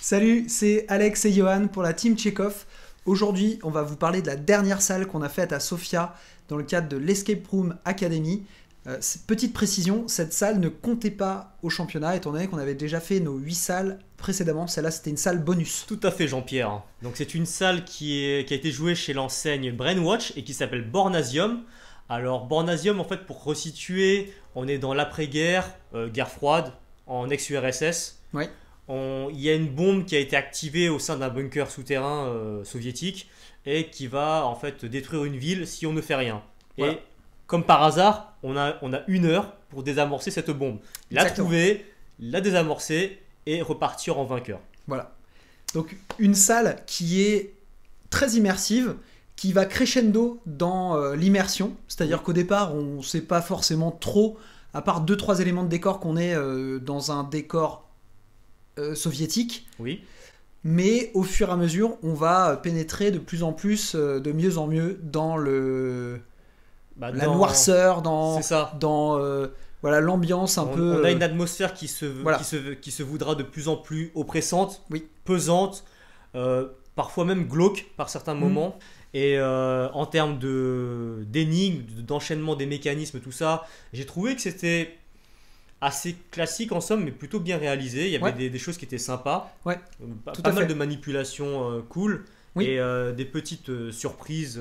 Salut, c'est Alex et Johan pour la Team Chekhov. Aujourd'hui, on va vous parler de la dernière salle qu'on a faite à Sofia dans le cadre de l'Escape Room Academy. Petite précision, cette salle ne comptait pas au championnat étant donné qu'on avait déjà fait nos 8 salles précédemment. Celle-là, c'était une salle bonus. Tout à fait, Jean-Pierre. Donc c'est une salle qui a été jouée chez l'enseigne Brainwatch et qui s'appelle Bornasium. Alors Bornasium, en fait, pour resituer, on est dans l'après-guerre, guerre froide, en ex-URSS. Oui. Il y a une bombe qui a été activée au sein d'un bunker souterrain soviétique et qui va en fait détruire une ville si on ne fait rien. Voilà. Et comme par hasard, on a 1 heure pour désamorcer cette bombe. La trouver, la désamorcer et repartir en vainqueur. Voilà. Donc une salle qui est très immersive, qui va crescendo dans l'immersion. C'est-à-dire qu'au départ, on ne sait pas forcément trop, à part 2-3 éléments de décor, qu'on est dans un décor soviétique. Oui. Mais au fur et à mesure, on va pénétrer de plus en plus, de mieux en mieux dans la noirceur, dans voilà, l'ambiance On a une atmosphère qui se voudra de plus en plus oppressante, oui, pesante, parfois même glauque par certains moments. Et en termes d'énigmes, d'enchaînement des mécanismes, tout ça, j'ai trouvé que c'était assez classique en somme, mais plutôt bien réalisé. Il y avait des choses qui étaient sympas, pas mal de manipulations cool, et des petites surprises.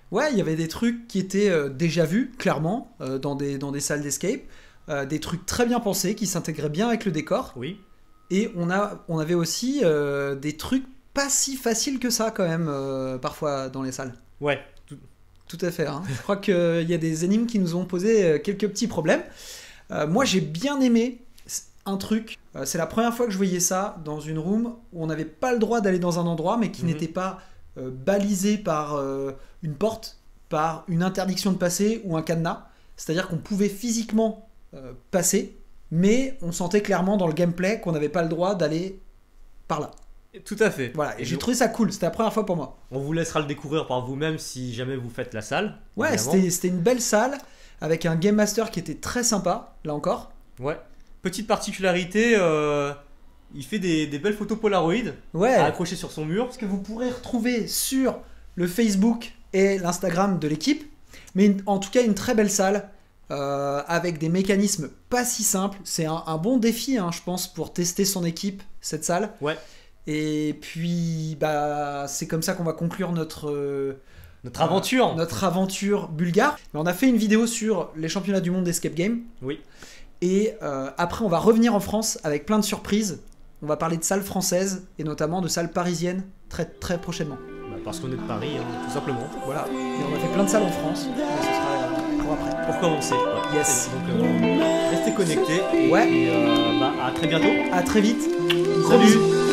Ouais, il y avait des trucs qui étaient déjà vus, clairement, dans des salles d'escape. Des trucs très bien pensés, qui s'intégraient bien avec le décor. Oui. Et on avait aussi des trucs pas si faciles que ça, quand même, parfois dans les salles. Ouais. Tout à fait. Hein. Je crois qu'il y a des énigmes qui nous ont posé quelques petits problèmes. Moi, j'ai bien aimé un truc. C'est la première fois que je voyais ça dans une room où on n'avait pas le droit d'aller dans un endroit, mais qui n'était pas balisé par une porte, par une interdiction de passer ou un cadenas. C'est-à-dire qu'on pouvait physiquement passer, mais on sentait clairement dans le gameplay qu'on n'avait pas le droit d'aller par là. Tout à fait. Voilà, et j'ai trouvé ça cool. C'était la première fois pour moi. On vous laissera le découvrir par vous-même si jamais vous faites la salle. Ouais, c'était une belle salle avec un game master qui était très sympa, là encore. Ouais. Petite particularité, il fait des belles photos Polaroid à accrocher sur son mur. Ce que vous pourrez retrouver sur le Facebook et l'Instagram de l'équipe. Mais en tout cas, une très belle salle avec des mécanismes pas si simples. C'est un bon défi, hein, je pense, pour tester son équipe, cette salle. Ouais. Et puis, c'est comme ça qu'on va conclure notre aventure bulgare. Mais on a fait une vidéo sur les championnats du monde d'Escape Game. Oui. Et après, on va revenir en France avec plein de surprises. On va parler de salles françaises et notamment de salles parisiennes très, très prochainement. Parce qu'on est de Paris, hein, tout simplement. Voilà. Et on a fait plein de salles en France. Mais ce sera pour après. Pour commencer. Ouais. Yes. Donc, restez connectés. Et à très bientôt. À très vite. Gros Salut. bisous.